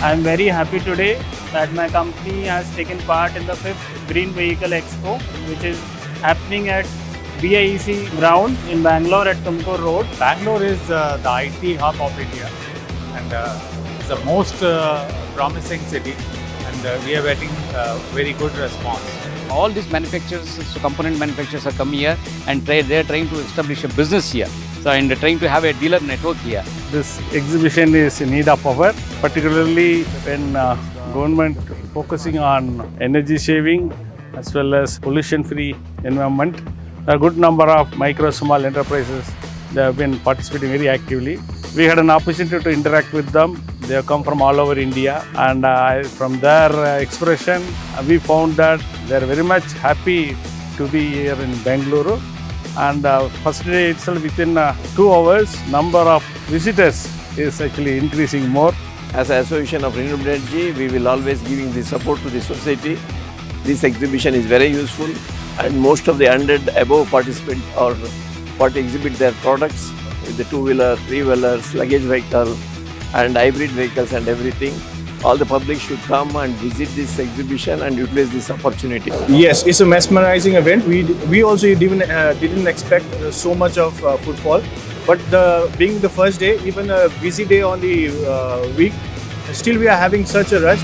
I'm very happy today that my company has taken part in the 5th Green Vehicle Expo, which is happening at BIEC ground in Bangalore at Tumkur Road. Bangalore is the IT hub of India and it's the most promising city, and we are getting very good response. All these manufacturers, so component manufacturers are coming here and they are trying to establish a business here. So, and trying to have a dealer network here. This exhibition is in need of our, particularly when government focusing on energy saving as well as pollution-free environment. A good number of micro small enterprises, they have been participating very actively. We had an opportunity to interact with them. They have come from all over India, and from their expression, we found that they are very much happy to be here in Bengaluru. And first day itself, within 2 hours, number of visitors is actually increasing more. As an association of renewable energy, we will always giving the support to the society. This exhibition is very useful, and most of the 100 above participants or exhibit their products with the two-wheeler, three-wheelers, luggage vehicle and hybrid vehicles and everything. All the public should come and visit this exhibition and utilize this opportunity. Yes, it's a mesmerizing event. We also didn't expect so much of footfall, but being the first day, even a busy day on the week, still we are having such a rush.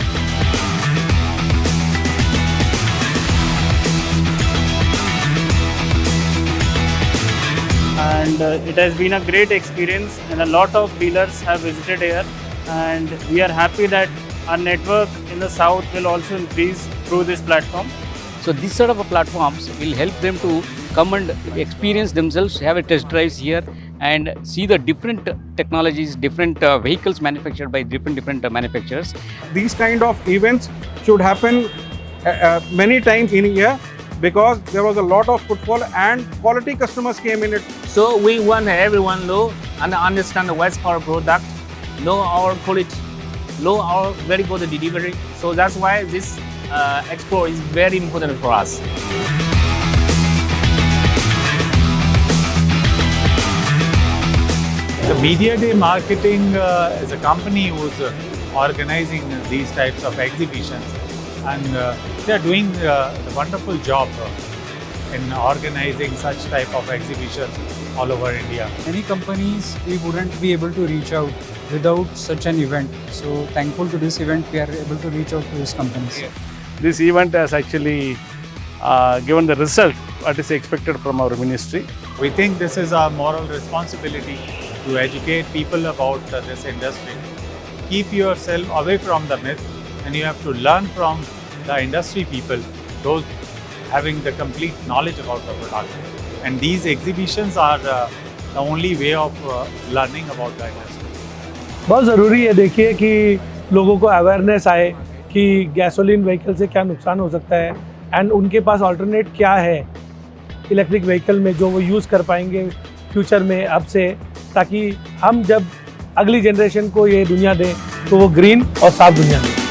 And it has been a great experience, and a lot of dealers have visited here, and we are happy that our network in the south will also increase through this platform. So, this sort of platforms will help them to come and experience themselves, have a test drives here and see the different technologies, different vehicles manufactured by different manufacturers. These kind of events should happen many times in a year, because there was a lot of footfall and quality customers came in it. So we want everyone know and understand the West Power product, know our quality, know our very good delivery. So that's why this expo is very important for us. The Media Day Marketing is a company who's organizing these types of exhibitions, and they are doing a wonderful job in organizing such type of exhibitions all over India. Many companies we wouldn't be able to reach out without such an event. So thankful to this event, we are able to reach out to these companies. Yeah. This event has actually given the result what is expected from our ministry. We think this is our moral responsibility to educate people about this industry. Keep yourself away from the myth, and you have to learn from the industry people, those having the complete knowledge about the product. And these exhibitions are the only way of learning about the industry. बहुत ज़रूरी है, देखिए कि लोगों को awareness आए कि gasoline vehicle से क्या नुकसान हो सकता है, एंड उनके पास अल्टरनेट क्या है इलेक्ट्रिक व्हीकल में जो वो यूज़ कर पाएंगे फ्यूचर में अब से, ताकि हम जब अगली जनरेशन को ये दुनिया दें तो वो ग्रीन और साफ दुनिया दें।